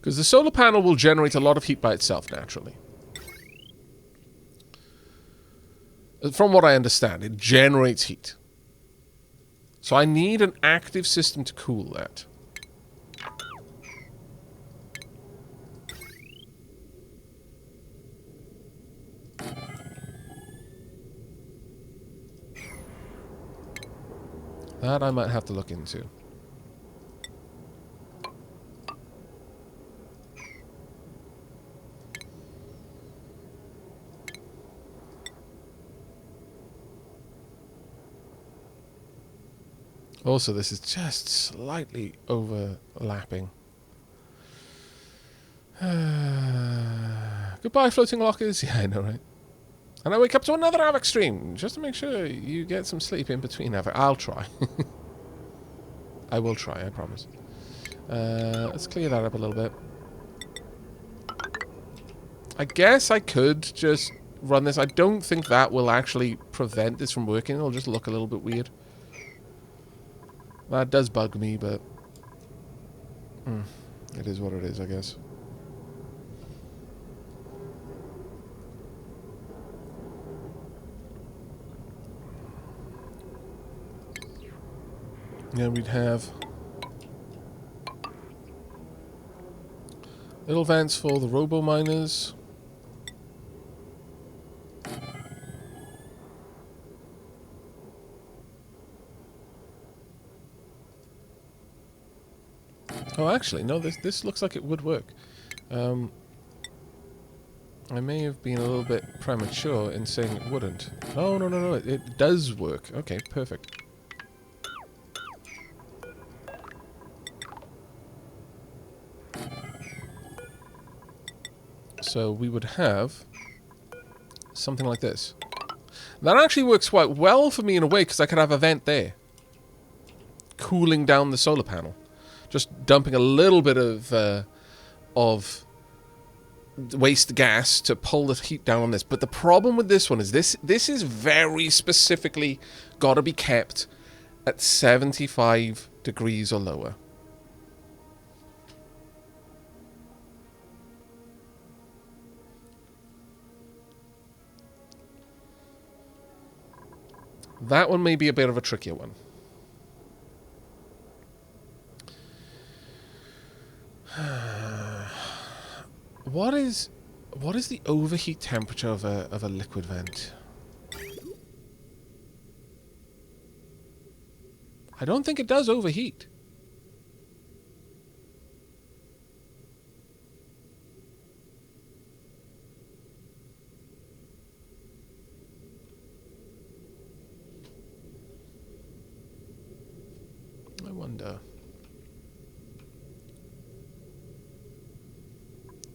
Because the solar panel will generate a lot of heat by itself, naturally. From what I understand, it generates heat. So I need an active system to cool that. That I might have to look into. Also, this is just slightly overlapping. Goodbye, floating lockers. Yeah, I know, right? And I wake up to another Aavak stream, just to make sure you get some sleep in between Aavak. I'll try. I will try, I promise. Let's clear that up a little bit. I guess I could just run this. I don't think that will actually prevent this from working. It'll just look a little bit weird. That does bug me, but it is what it is, I guess. Yeah, we'd have little vents for the robo-miners. Oh, actually, no, this looks like it would work. I may have been a little bit premature in saying it wouldn't. Oh, no, it does work. Okay, perfect. So we would have something like this. That actually works quite well for me in a way, because I could have a vent there. Cooling down the solar panel. Just dumping a little bit of waste gas to pull the heat down on this. But the problem with this one is this is very specifically got to be kept at 75 degrees or lower. That one may be a bit of a trickier one. What is the overheat temperature of a liquid vent? I don't think it does overheat. I wonder.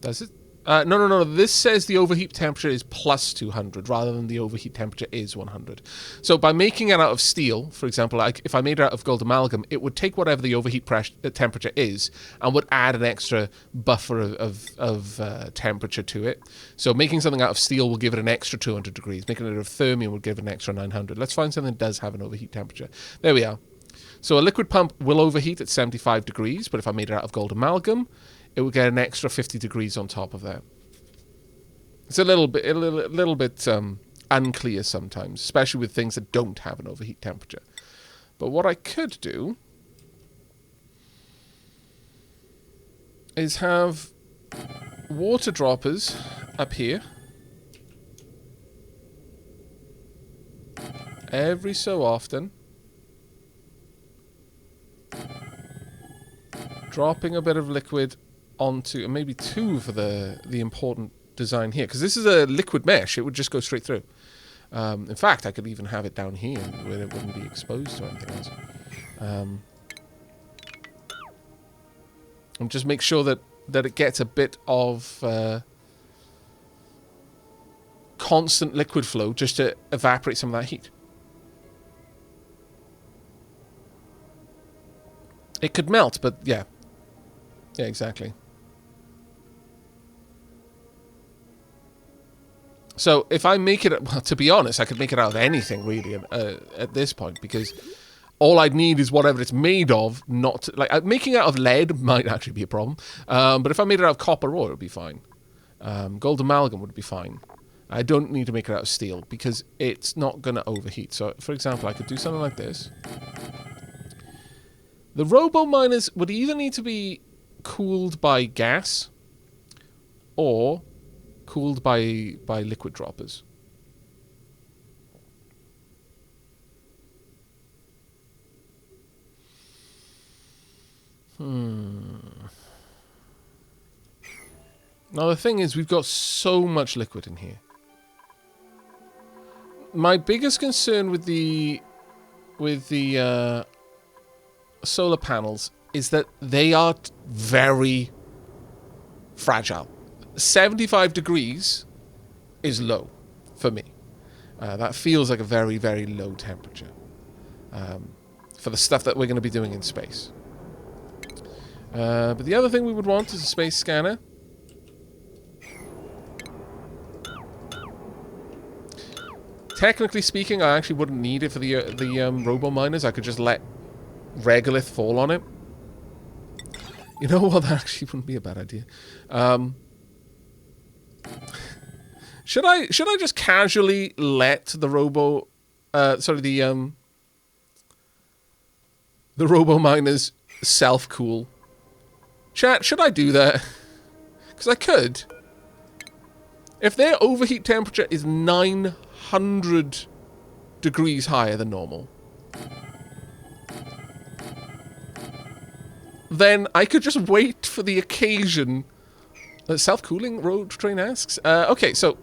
Does it? No. This says the overheat temperature is plus 200 rather than the overheat temperature is 100. So by making it out of steel, for example, like if I made it out of gold amalgam, it would take whatever the overheat temperature is and would add an extra buffer of temperature to it. So making something out of steel will give it an extra 200 degrees. Making it out of thermium would give it an extra 900. Let's find something that does have an overheat temperature. There we are. So a liquid pump will overheat at 75 degrees, but if I made it out of gold amalgam, it would get an extra 50 degrees on top of that. It's a little bit unclear sometimes, especially with things that don't have an overheat temperature. But what I could do is have water droppers up here every so often, dropping a bit of liquid onto, and maybe two for the important design here, because this is a liquid mesh. It would just go straight through. In fact, I could even have it down here where it wouldn't be exposed to anything else. And just make sure that it gets a bit of constant liquid flow just to evaporate some of that heat. It could melt, but yeah. Yeah, exactly. So if I make it, well, to be honest, I could make it out of anything really at this point, because all I'd need is whatever it's made of, not... Like, making it out of lead might actually be a problem. But if I made it out of copper ore, it would be fine. Gold amalgam would be fine. I don't need to make it out of steel, because it's not going to overheat. So, for example, I could do something like this. The robo miners would either need to be cooled by gas or cooled by liquid droppers. Now the thing is, we've got so much liquid in here. My biggest concern with the solar panels is that they are very fragile. 75 degrees is low for me. That feels like a very, very low temperature for the stuff that we're going to be doing in space. But the other thing we would want is a space scanner. Technically speaking, I actually wouldn't need it for the robo miners. I could just let regolith fall on it. You know what? That actually wouldn't be a bad idea. Should I just casually let the robo, the robo miners self-cool? Chat, should I do that? Because I could. If their overheat temperature is 900 degrees higher than normal, then I could just wait for the occasion. Self-cooling, Road Train asks. Okay, so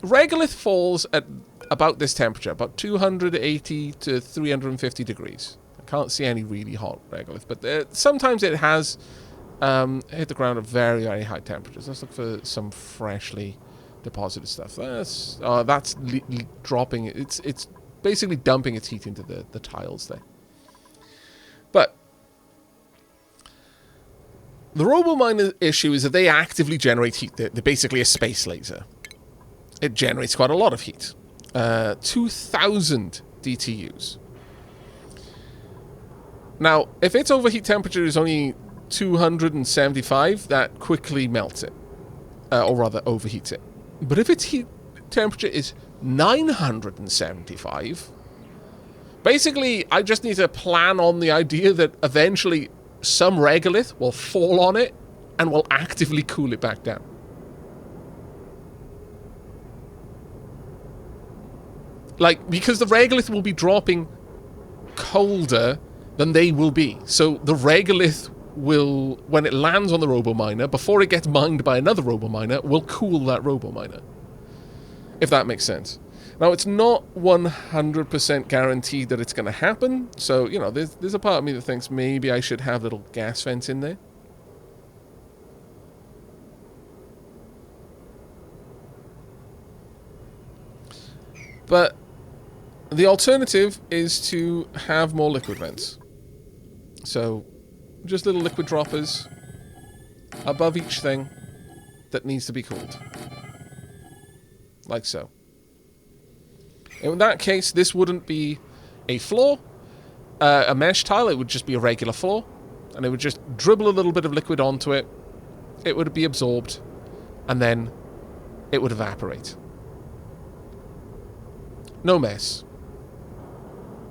regolith falls at about this temperature, about 280 to 350 degrees. I can't see any really hot regolith, but sometimes it has hit the ground at very, very high temperatures. Let's look for some freshly deposited stuff. That's dropping. It's basically dumping its heat into the tiles there. But the RoboMiner issue is that they actively generate heat. They're basically a space laser. It generates quite a lot of heat. 2,000 DTUs. Now, if its overheat temperature is only 275, that quickly melts it. Or rather, overheats it. But if its heat temperature is 975, basically, I just need to plan on the idea that eventually some regolith will fall on it and will actively cool it back down. Like, because the regolith will be dropping colder than they will be. So the regolith will, when it lands on the RoboMiner, before it gets mined by another RoboMiner, will cool that RoboMiner. If that makes sense. Now, it's not 100% guaranteed that it's going to happen. So, you know, there's a part of me that thinks maybe I should have little gas vents in there. But the alternative is to have more liquid vents. So, just little liquid droppers above each thing that needs to be cooled. Like so. In that case, this wouldn't be a floor, a mesh tile, it would just be a regular floor, and it would just dribble a little bit of liquid onto it, it would be absorbed, and then it would evaporate. No mess.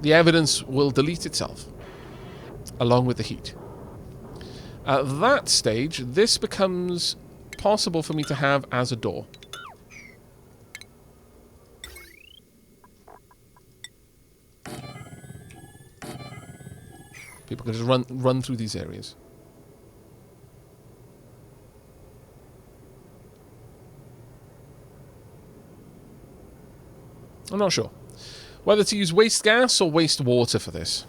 The evidence will delete itself, along with the heat. At that stage, this becomes possible for me to have as a door. People can just run through these areas. I'm not sure whether to use waste gas or waste water for this.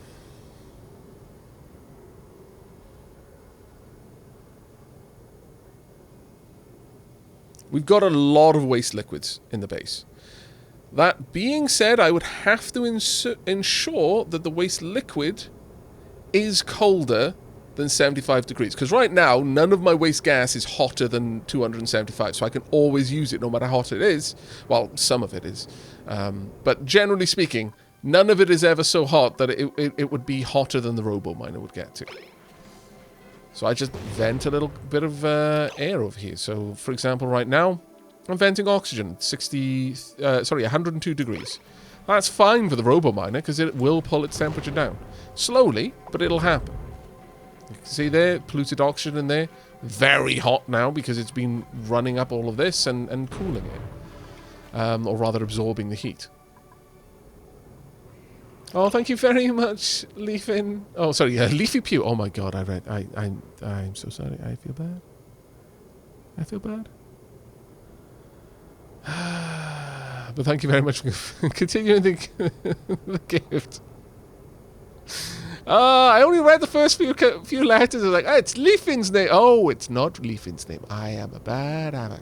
We've got a lot of waste liquids in the base. That being said, I would have to ensure that the waste liquid is colder than 75 degrees. Because right now, none of my waste gas is hotter than 275. So I can always use it no matter how hot it is. Well, some of it is. But generally speaking, None of it is ever so hot that it would be hotter than the robo miner would get to. So I just vent a little bit of air over here. So, for example, right now, I'm venting oxygen, 102 degrees. That's fine for the robo miner because it will pull its temperature down. Slowly, but it'll happen. You can see there, polluted oxygen in there. Very hot now because it's been running up all of this and cooling it. Or rather absorbing the heat. Oh, thank you very much, Leafin. Oh, sorry, Leafy Pew. Oh my God, I'm so sorry. I feel bad. I feel bad. But thank you very much for continuing the gift. I only read the first few letters. I was like, oh, it's Leafin's name. Oh, it's not Leafin's name. I am a bad Aavak.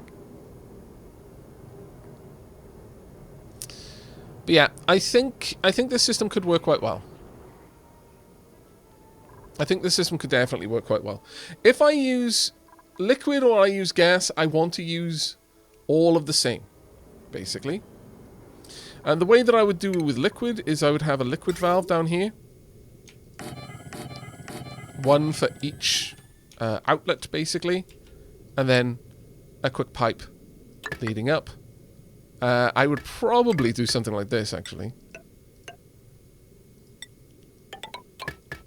But yeah, I think this system could work quite well. I think this system could definitely work quite well. If I use liquid or I use gas, I want to use all of the same, basically. And the way that I would do it with liquid is I would have a liquid valve down here. One for each outlet, basically. And then a quick pipe leading up. I would probably do something like this, actually.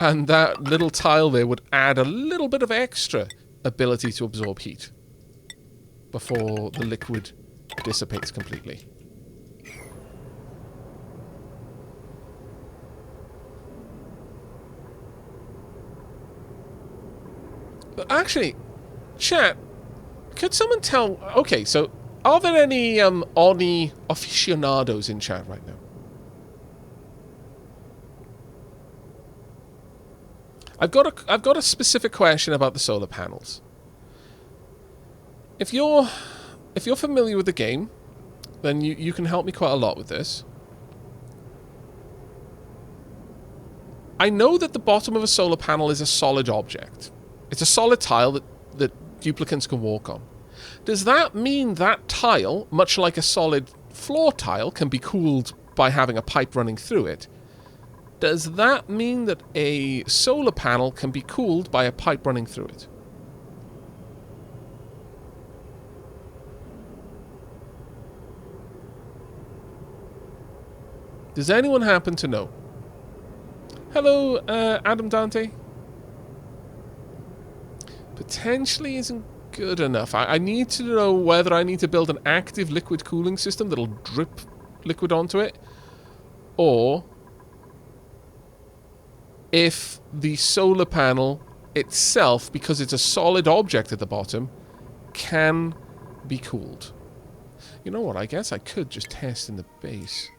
And that little tile there would add a little bit of extra ability to absorb heat before the liquid dissipates completely. But actually, chat, could someone tell... Okay, so... Are there any Oni aficionados in chat right now? I've got a specific question about the solar panels. If you're familiar with the game, then you can help me quite a lot with this. I know that the bottom of a solar panel is a solid object. It's a solid tile that duplicants can walk on. Does that mean that tile, much like a solid floor tile, can be cooled by having a pipe running through it? Does that mean that a solar panel can be cooled by a pipe running through it? Does anyone happen to know? Hello, Adam Dante. Potentially isn't good enough. I need to know whether I need to build an active liquid cooling system that'll drip liquid onto it, or if the solar panel itself, because it's a solid object at the bottom, can be cooled. You know what? I guess I could just test in the base.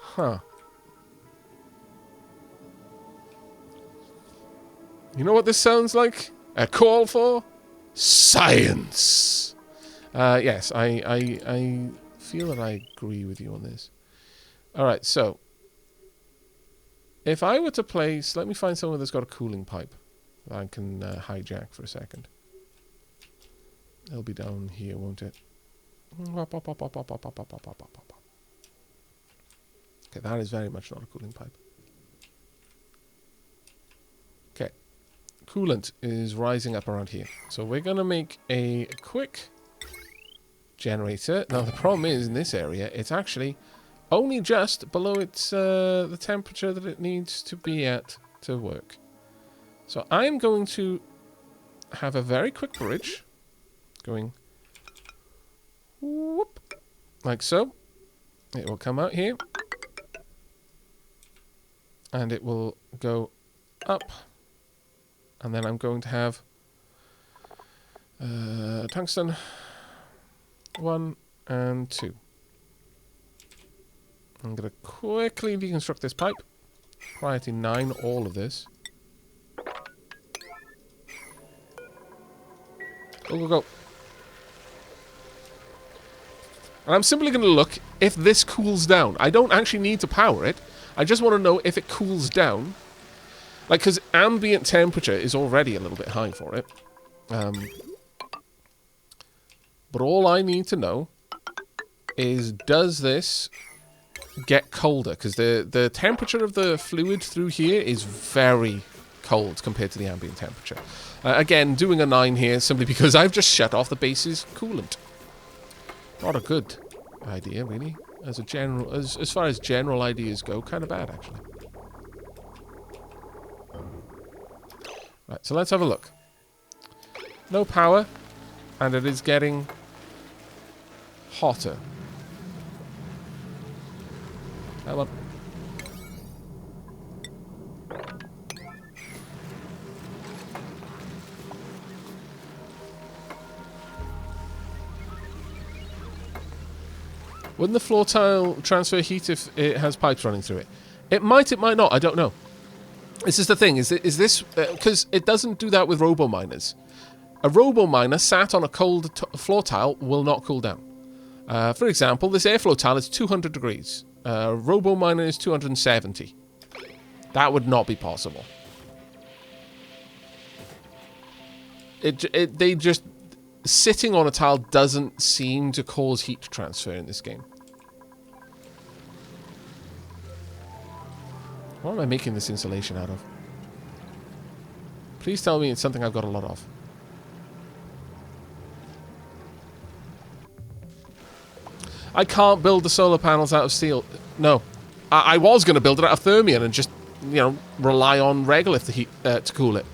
Huh. You know what this sounds like? A call for science. Yes, I feel that I agree with you on this. Alright, so if I were to place... Let me find someone that's got a cooling pipe that I can hijack for a second. It'll be down here, won't it? Okay, that is very much not a cooling pipe. Okay. Coolant is rising up around here. So we're going to make a quick generator. Now the problem is, in this area, it's actually only just below its the temperature that it needs to be at to work. So I'm going to have a very quick bridge going whoop, like so. It will come out here and it will go up, and then I'm going to have tungsten 1 and 2. I'm going to quickly deconstruct this pipe. Priority 9, all of this. Go, go, go. And I'm simply going to look if this cools down. I don't actually need to power it. I just want to know if it cools down. Like, because ambient temperature is already a little bit high for it. But all I need to know is, does this get colder, because the temperature of the fluid through here is very cold compared to the ambient temperature. Again, doing a 9 here simply because I've just shut off the base's coolant. Not a good idea, really. As a general, as far as general ideas go, kind of bad, actually. Right, so let's have a look. No power, and it is getting hotter. Come on. Wouldn't the floor tile transfer heat if it has pipes running through it? It might not. I don't know. This is the thing. Is this... Because it doesn't do that with robo-miners. A robo-miner sat on a cold floor tile will not cool down. For example, this airflow tile is 200 degrees. Robo-miner is 270. That would not be possible. They just... Sitting on a tile doesn't seem to cause heat transfer in this game. What am I making this insulation out of? Please tell me it's something I've got a lot of. I can't build the solar panels out of steel. No. I was going to build it out of thermion and just, you know, rely on regolith to heat to cool it.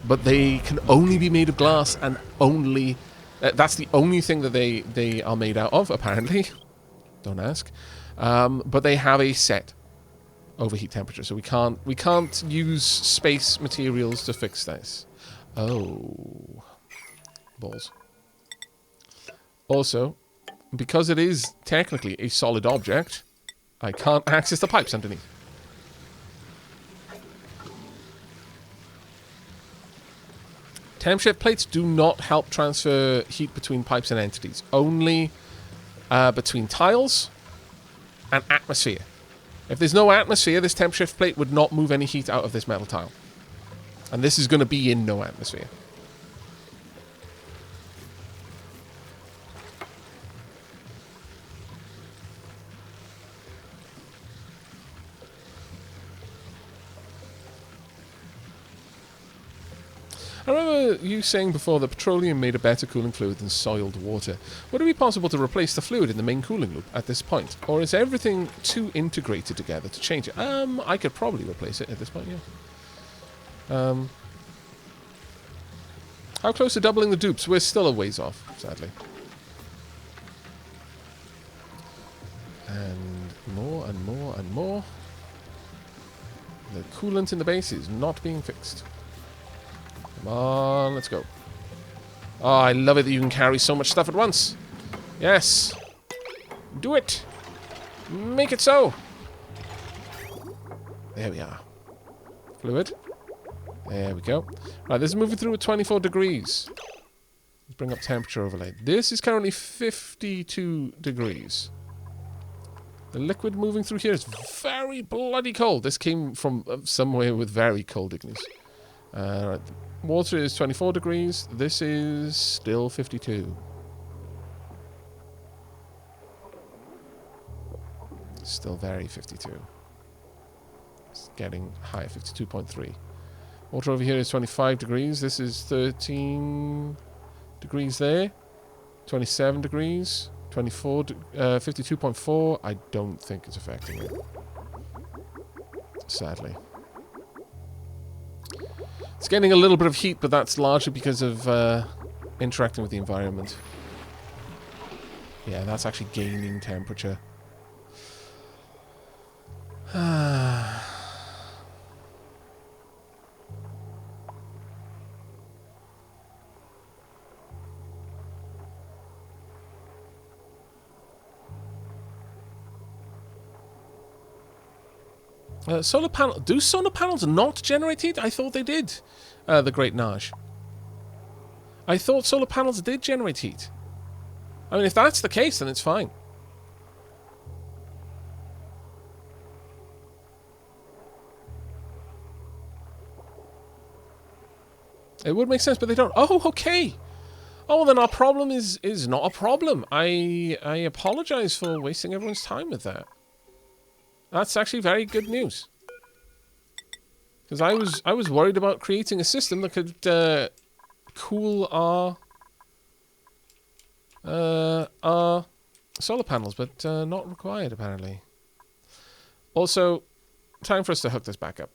But they can only be made of glass, and only... that's the only thing that they are made out of, apparently. Don't ask. But they have a set overheat temperature, so we can't use space materials to fix this. Oh, balls. Also, because it is technically a solid object, I can't access the pipes underneath. Temp shift plates do not help transfer heat between pipes and entities, only between tiles and atmosphere. If there's no atmosphere, this temp shift plate would not move any heat out of this metal tile. And this is going to be in no atmosphere. I remember you saying before that petroleum made a better cooling fluid than soiled water. Would it be possible to replace the fluid in the main cooling loop at this point? Or is everything too integrated together to change it? I could probably replace it at this point, yeah. How close to doubling the dupes? We're still a ways off, sadly. And more and more and more. The coolant in the base is not being fixed. Come on, let's go. Oh, I love it that you can carry so much stuff at once. Yes. Do it. Make it so. There we are. Fluid. There we go. Right, this is moving through at 24 degrees. Let's bring up temperature overlay. This is currently 52 degrees. The liquid moving through here is very bloody cold. This came from somewhere with very cold igneous. Right. Water is 24 degrees. This is still 52. Still very 52. It's getting higher, 52.3. Water over here is 25 degrees. This is 13 degrees there. 27 degrees. 24, 52.4. I don't think it's affecting it. Sadly. It's getting a little bit of heat, but that's largely because of interacting with the environment. Yeah, that's actually gaining temperature. Solar panel. Do solar panels not generate heat? I thought they did. The Great Naj. I thought solar panels did generate heat. I mean, if that's the case, then it's fine. It would make sense, but they don't. Oh, okay. Oh, well, then our problem is not a problem. I apologize for wasting everyone's time with that. That's actually very good news. Because I was worried about creating a system that could cool our solar panels, but not required apparently. Also, time for us to hook this back up.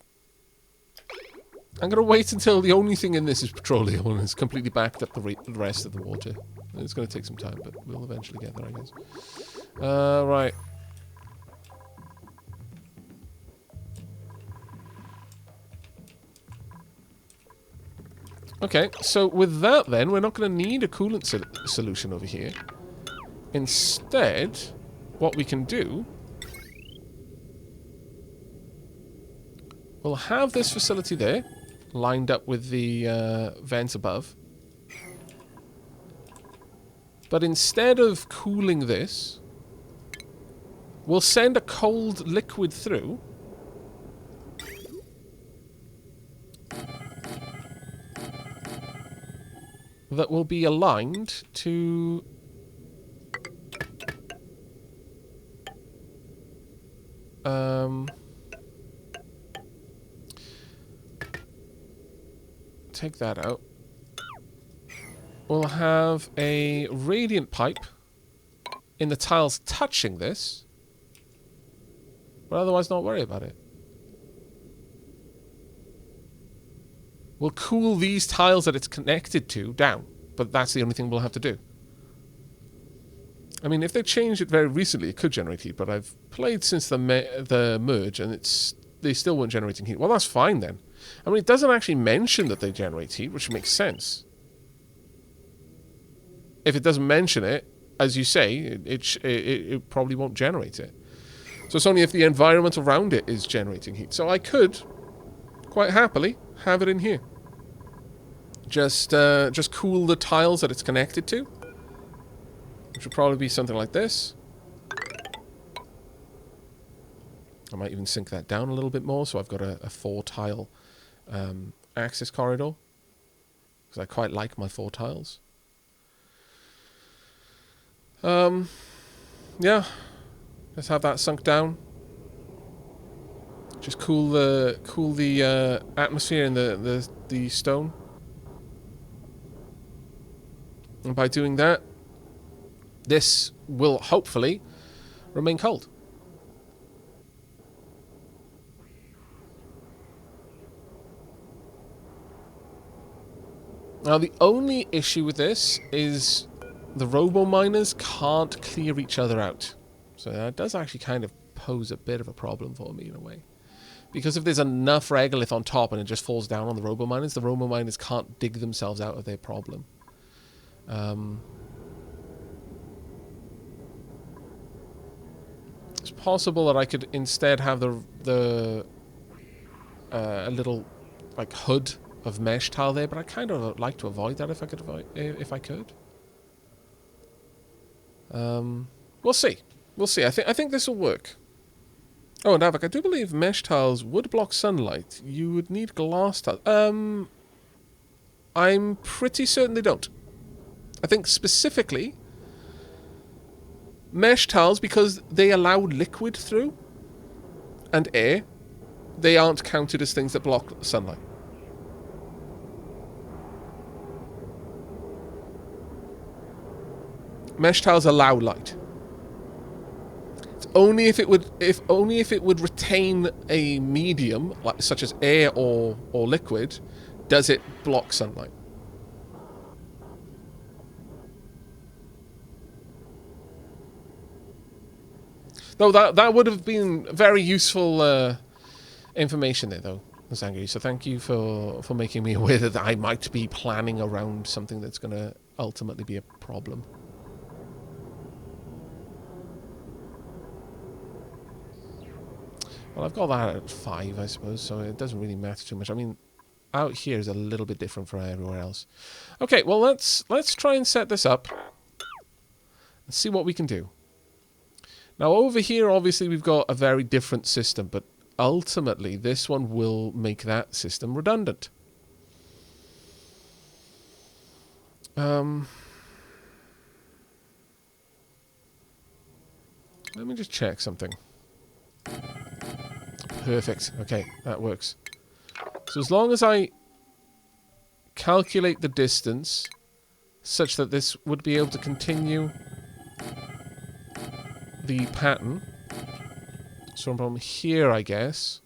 I'm going to wait until the only thing in this is petroleum and it's completely backed up the rest of the water. It's going to take some time, but we'll eventually get there, I guess. Right. Okay, so with that then, we're not going to need a coolant solution over here. Instead, what we can do... we'll have this facility there, lined up with the vents above. But instead of cooling this, we'll send a cold liquid through. That will be aligned to... take that out. We'll have a radiant pipe in the tiles touching this, but otherwise not worry about it. We'll cool these tiles that it's connected to down, but that's the only thing we'll have to do. I mean, if they changed it very recently, it could generate heat, but I've played since the merge, and they still weren't generating heat. Well, that's fine then. I mean, it doesn't actually mention that they generate heat, which makes sense. If it doesn't mention it, as you say, it probably won't generate it. So it's only if the environment around it is generating heat. So I could, quite happily, have it in here. Just cool the tiles that it's connected to, which would probably be something like this. I might even sink that down a little bit more, so I've got a 4-tile access corridor, because I quite like my 4 tiles. Yeah, let's have that sunk down. Just cool the atmosphere in the stone. And by doing that, this will hopefully remain cold. Now the only issue with this is the robo-miners can't clear each other out. So that does actually kind of pose a bit of a problem for me in a way. Because if there's enough regolith on top and it just falls down on the robo-miners can't dig themselves out of their problem. It's possible that I could instead have a little like hood of mesh tile there, but I kind of like to avoid that if I could. We'll see. We'll see. I think this will work. Oh, and Aavak, I do believe mesh tiles would block sunlight. You would need glass tiles. I'm pretty certain they don't. I think specifically mesh tiles, because they allow liquid through and air, they aren't counted as things that block sunlight. Mesh tiles allow light. It's only if it would retain a medium, like such as air or liquid, does it block sunlight. Though that would have been very useful information there, though, Zangri. So thank you for making me aware that I might be planning around something that's going to ultimately be a problem. Well, I've got that at 5, I suppose, so it doesn't really matter too much. I mean, out here is a little bit different from everywhere else. Okay, well, let's try and set this up and see what we can do. Now, over here, obviously, we've got a very different system, but ultimately, this one will make that system redundant. Let me just check something. Perfect. Okay, that works. So as long as I calculate the distance such that this would be able to continue the pattern. So from here, I guess,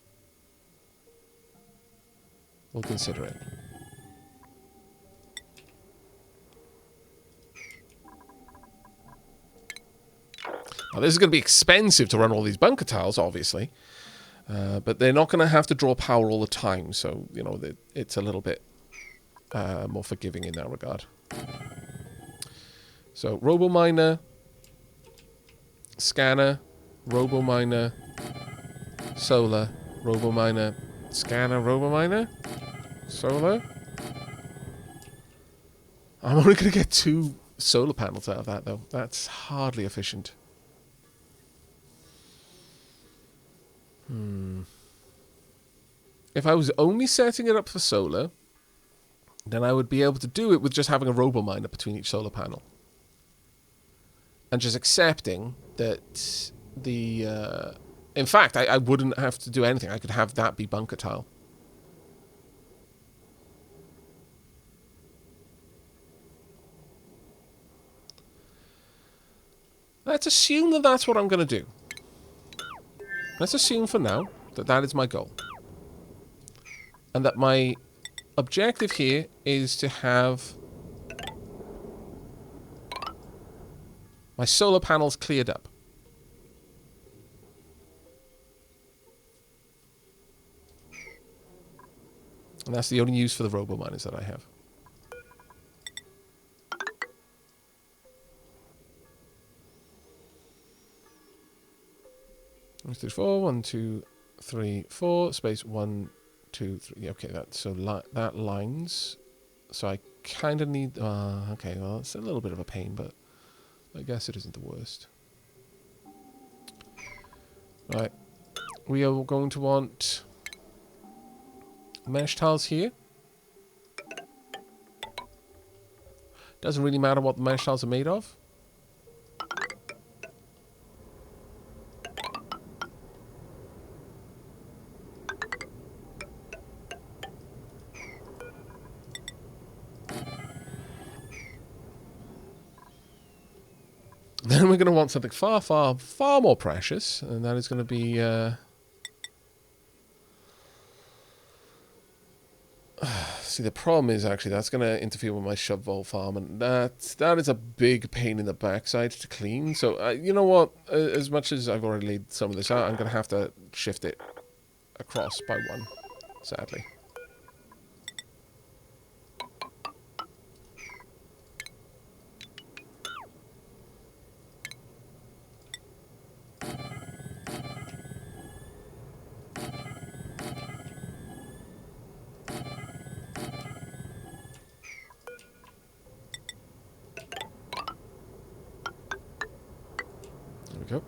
we'll consider it. Now, this is going to be expensive to run all these bunker tiles, obviously. But they're not going to have to draw power all the time. So, you know, it's a little bit more forgiving in that regard. So, RoboMiner, Scanner, RoboMiner, Solar, RoboMiner, Scanner, RoboMiner, Solar. I'm only going to get 2 solar panels out of that, though. That's hardly efficient. If I was only setting it up for solar, then I would be able to do it with just having a RoboMiner between each solar panel. And just accepting that the... in fact, I wouldn't have to do anything. I could have that be bunker tile. Let's assume that that's what I'm going to do. Let's assume for now that that is my goal. And that my objective here is to have my solar panels cleared up. And that's the only use for the RoboMiners that I have. One, two, four. 1, 2, 3, 4. Space 1, 2, 3. Okay, that lines. So I kind of need. Okay, well, it's a little bit of a pain, but I guess it isn't the worst. Right, we are going to want mesh tiles here. Doesn't really matter what the mesh tiles are made of. Then we're going to want something far, far, far more precious, and that is going to be... See, the problem is actually that's going to interfere with my shove-vol farm, and that is a big pain in the backside to clean. So, you know what? As much as I've already laid some of this out, I'm going to have to shift it across by 1, sadly. There we go.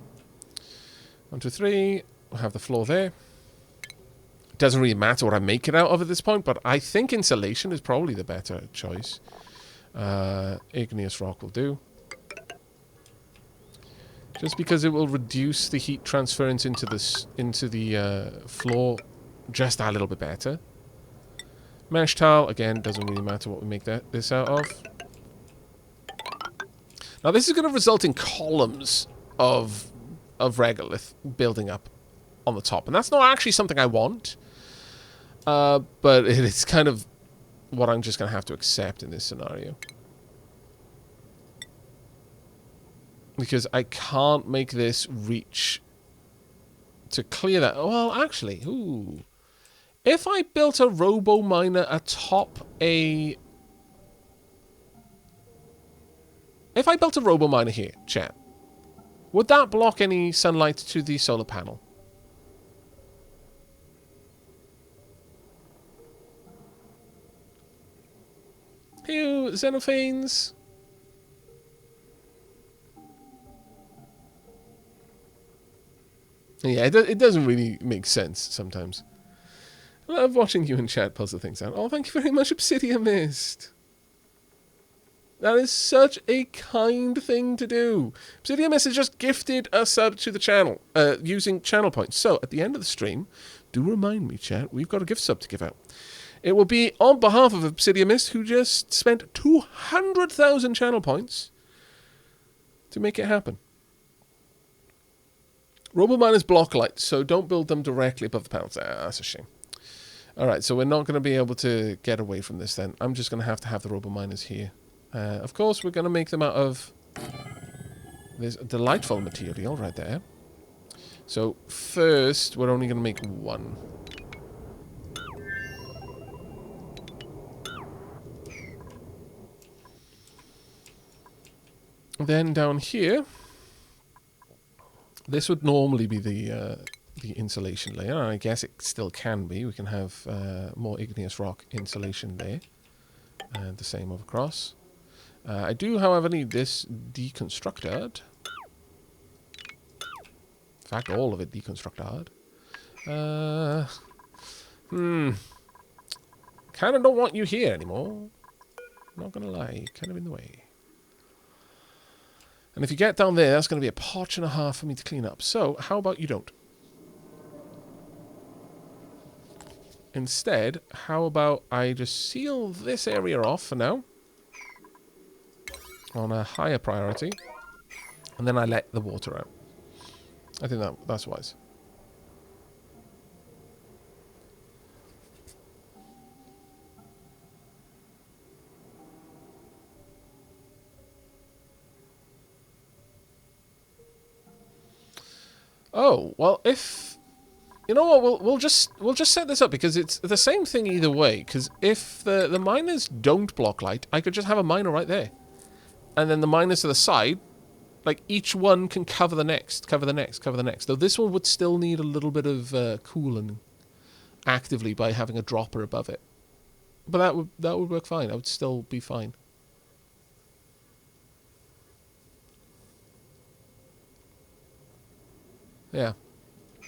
1, 2, 3. We'll have the floor there. It doesn't really matter what I make it out of at this point, but I think insulation is probably the better choice. Igneous rock will do. Just because it will reduce the heat transference into the floor just a little bit better. Mesh tile, again, doesn't really matter what we make this out of. Now this is going to result in columns of regolith building up on the top. And that's not actually something I want. But it's kind of what I'm just going to have to accept in this scenario. Because I can't make this reach to clear that. Well, actually, ooh. If I built a RoboMiner atop a... If I built a RoboMiner here, chat, would that block any sunlight to the solar panel? Ew, xenophanes. Yeah, it doesn't really make sense sometimes. I love watching you in chat puzzle things out. Oh, thank you very much, Obsidian Mist. That is such a kind thing to do. Obsidian Mist has just gifted a sub to the channel using channel points. So at the end of the stream, do remind me, chat, we've got a gift sub to give out. It will be on behalf of Obsidian Mist, who just spent 200,000 channel points to make it happen. Robo-miners block lights, so don't build them directly above the panels. That's a shame. Alright, so we're not going to be able to get away from this then. I'm just going to have the robo-miners here. Of course, we're going to make them out of this delightful material right there. So first, we're only going to make one. Then down here, this would normally be the insulation layer. I guess it still can be. We can have more igneous rock insulation there. And the same over across. I do, however, need this deconstructed. In fact, all of it deconstructed. Kind of don't want you here anymore. Not gonna lie, kind of in the way. And if you get down there, that's going to be a potch and a half for me to clean up. So, how about you don't? Instead, how about I just seal this area off for now? On a higher priority. And then I let the water out. I think that's wise. Oh, well, if... You know what, we'll just set this up, because it's the same thing either way. Because if the miners don't block light, I could just have a miner right there. And then the miners to the side, like, each one can cover the next, cover the next, cover the next. Though this one would still need a little bit of cooling actively by having a dropper above it. But that would work fine. I would still be fine. Yeah.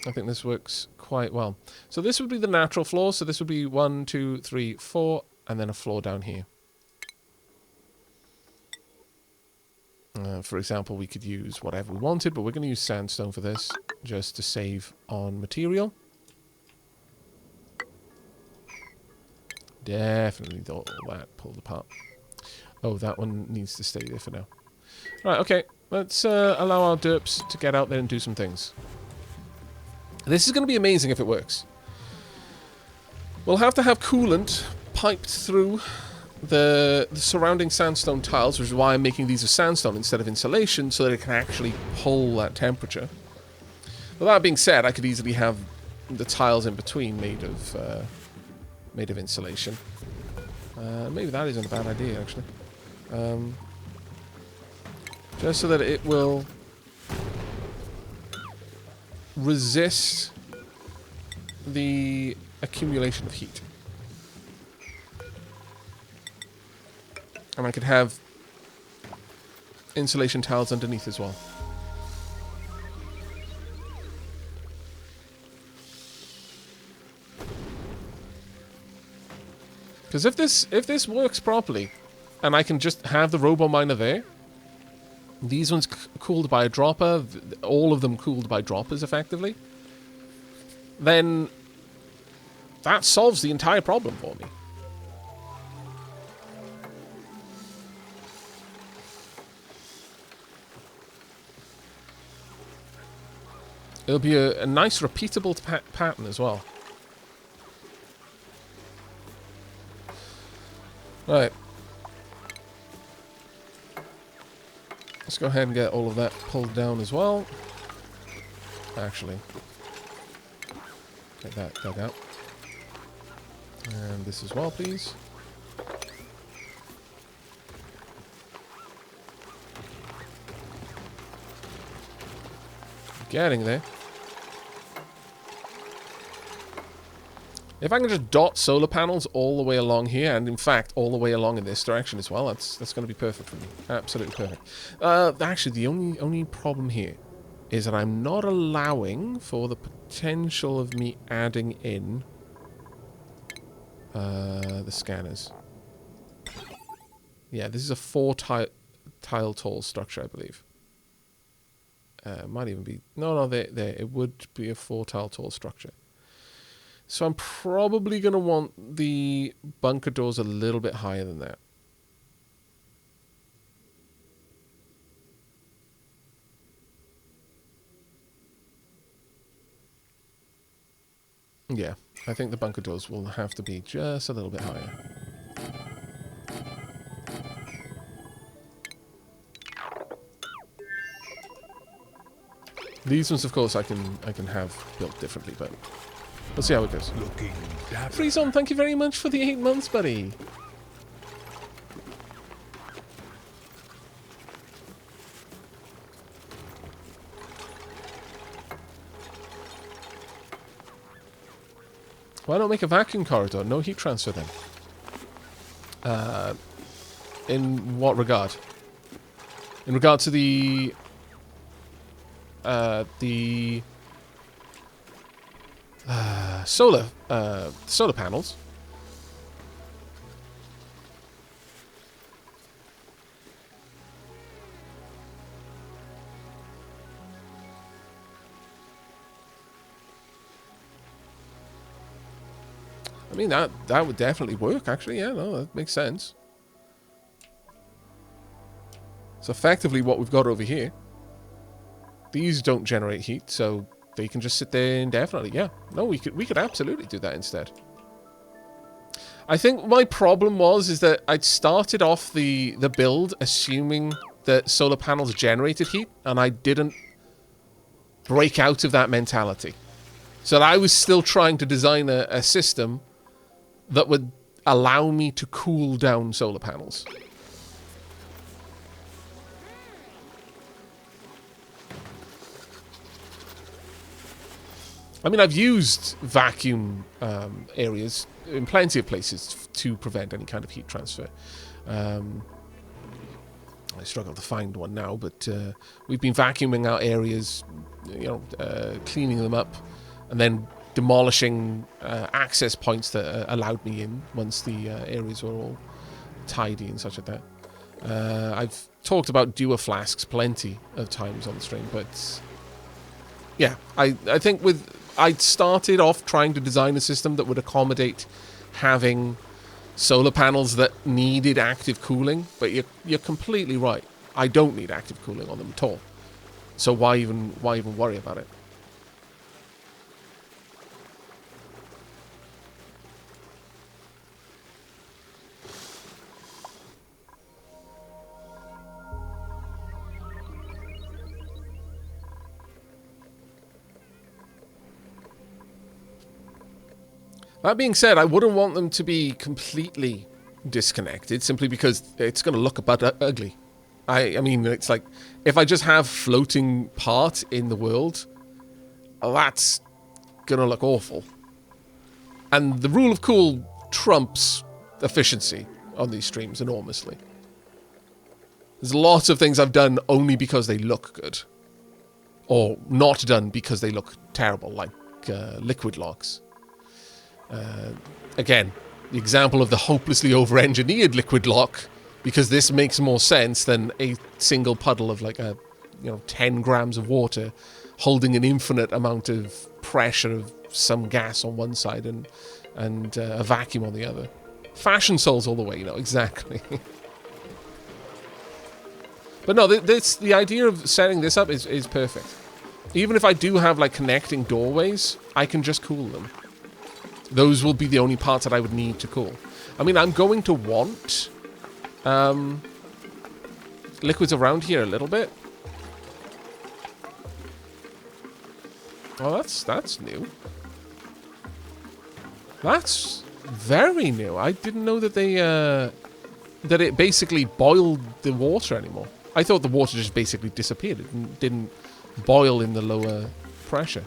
I think this works quite well. So this would be the natural floor. So this would be 1, 2, 3, 4, and then a floor down here. For example, we could use whatever we wanted, but we're going to use sandstone for this, just to save on material. Definitely all that pulled apart. Oh, that one needs to stay there for now. Right, okay. Let's allow our derps to get out there and do some things. This is going to be amazing if it works. We'll have to have coolant piped through the surrounding sandstone tiles, which is why I'm making these of sandstone instead of insulation, so that it can actually pull that temperature. But that being said, I could easily have the tiles in between made of insulation. Maybe that isn't a bad idea, actually. Just so that it will resist the accumulation of heat. And I could have insulation tiles underneath as well. Because if this works properly, and I can just have the robo miner there, these ones cooled by a dropper, all of them cooled by droppers effectively, then that solves the entire problem for me. It'll be a nice repeatable pattern as well. Right. Let's go ahead and get all of that pulled down as well. Actually, get that dug out. And this as well, please. Getting there. If I can just dot solar panels all the way along here, and in fact all the way along in this direction as well, that's going to be perfect for me. Absolutely perfect. Actually, the only problem here is that I'm not allowing for the potential of me adding in the scanners. Yeah, this is a 4-tile tall structure, I believe. Might even be... No, there. It would be a 4-tile tall structure. So I'm probably going to want the bunker doors a little bit higher than that. Yeah, I think the bunker doors will have to be just a little bit higher. These ones, of course, I can have built differently, but we'll see how it goes. Freezon, thank you very much for the 8 months, buddy. Why not make a vacuum corridor? No heat transfer then. In what regard? In regard to the solar panels. I mean, that would definitely work, actually. Yeah, no, that makes sense. So effectively what we've got over here, these don't generate heat, so they can just sit there indefinitely. Yeah, no, we could absolutely do that instead. I think my problem is that I'd started off the build assuming that solar panels generated heat, and I didn't break out of that mentality. So I was still trying to design a system that would allow me to cool down solar panels. I mean, I've used vacuum areas in plenty of places to prevent any kind of heat transfer. I struggle to find one now, but we've been vacuuming out areas, cleaning them up, and then demolishing access points that allowed me in once the areas were all tidy and such like that. I've talked about Dewar flasks plenty of times on the stream, but yeah, I think I'd started off trying to design a system that would accommodate having solar panels that needed active cooling, but you're completely right. I don't need active cooling on them at all. So why even worry about it? That being said, I wouldn't want them to be completely disconnected simply because it's going to look a bit ugly. I mean, it's like, if I just have floating part in the world, that's going to look awful. And the rule of cool trumps efficiency on these streams enormously. There's lots of things I've done only because they look good. Or not done because they look terrible, like liquid locks. Again, the example of the hopelessly over-engineered liquid lock, because this makes more sense than a single puddle of 10 grams of water holding an infinite amount of pressure of some gas on one side and a vacuum on the other. Fashion souls all the way, exactly. But no, the idea of setting this up is perfect. Even if I do have connecting doorways, I can just cool them. Those will be the only parts that I would need to cool. I mean, I'm going to want liquids around here a little bit. Oh, that's new. That's very new. I didn't know that that it basically boiled the water anymore. I thought the water just basically disappeared. It didn't boil in the lower pressure.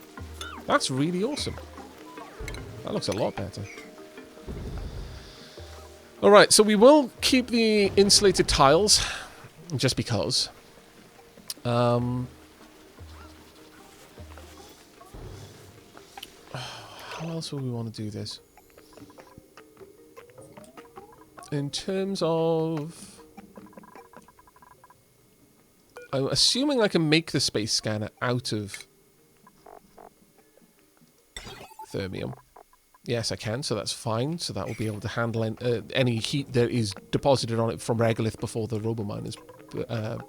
That's really awesome. That looks a lot better. Alright, so we will keep the insulated tiles, just because. How else would we want to do this? In terms of I'm assuming I can make the space scanner out of thermium. Yes, I can, so that's fine. So that will be able to handle any heat that is deposited on it from regolith before the robominers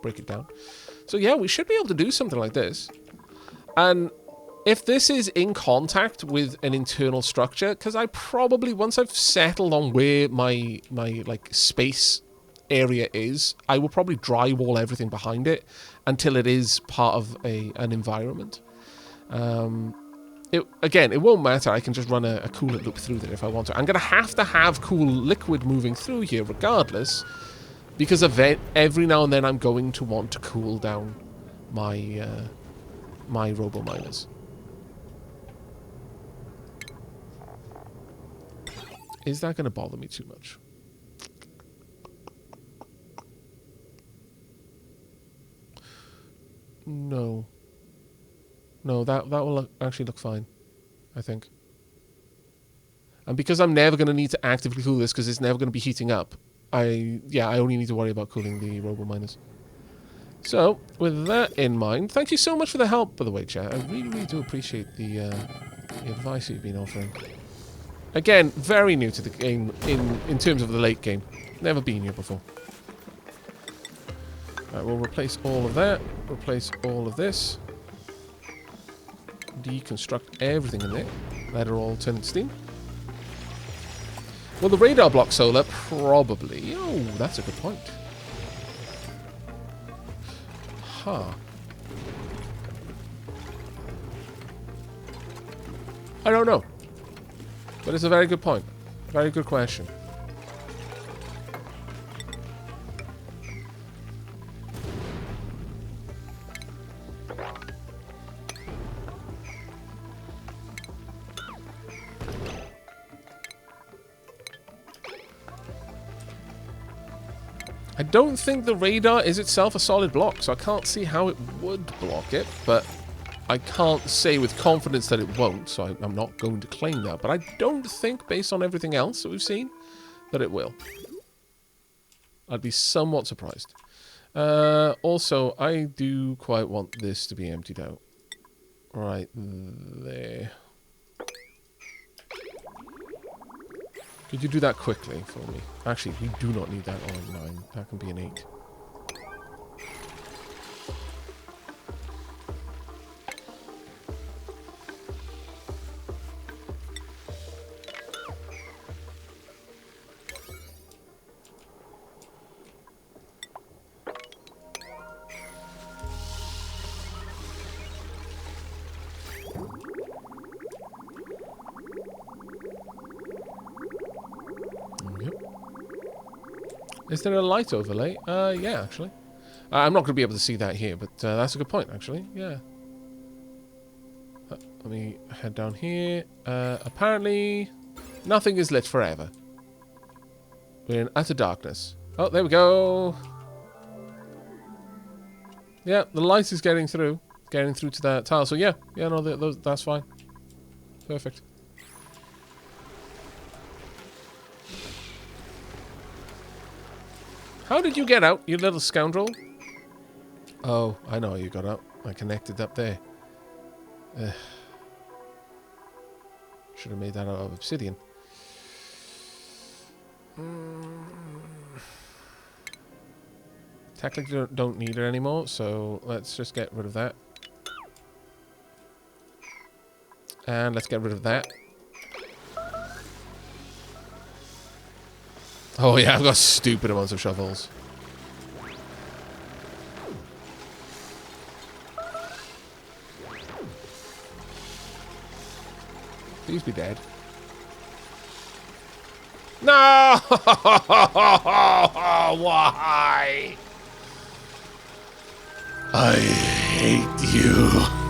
break it down. So yeah, we should be able to do something like this. And if this is in contact with an internal structure, because I probably, once I've settled on where my like space area is, I will probably drywall everything behind it until it is part of an environment. Again, it won't matter. I can just run a coolant loop through there if I want to. I'm going to have cool liquid moving through here regardless, because every now and then I'm going to want to cool down my my robo-miners. Is that going to bother me too much? No. No, that will actually look fine, I think. And because I'm never going to need to actively cool this, because it's never going to be heating up, I only need to worry about cooling the robo-miners. So, with that in mind, thank you so much for the help, by the way, chat. I really, really do appreciate the advice you've been offering. Again, very new to the game in terms of the late game. Never been here before. Right, we'll replace all of that. Replace all of this. Deconstruct everything in there. Let it all turn into steam. Well, the radar block solar probably... Oh, that's a good point. Huh. I don't know. But it's a very good point. Very good question. I don't think the radar is itself a solid block, so I can't see how it would block it, but I can't say with confidence that it won't, so I'm not going to claim that. But I don't think, based on everything else that we've seen, that it will. I'd be somewhat surprised. Also, I do quite want this to be emptied out. Right there. Could you do that quickly for me? Actually, we do not need that on 9. That can be an 8. Is there a light overlay? Yeah, actually. I'm not going to be able to see that here, but that's a good point, actually. Yeah. Let me head down here. Apparently, nothing is lit forever. We're in utter darkness. Oh, there we go. Yeah, the light is getting through. Getting through to that tile. So, yeah. Yeah, no, that's fine. Perfect. How did you get out, you little scoundrel? Oh, I know how you got out. I connected up there. Should have made that out of obsidian. Technically don't need it anymore, so let's just get rid of that. And let's get rid of that. Oh yeah, I've got stupid amounts of shovels. Please be dead. No! Why? I hate you.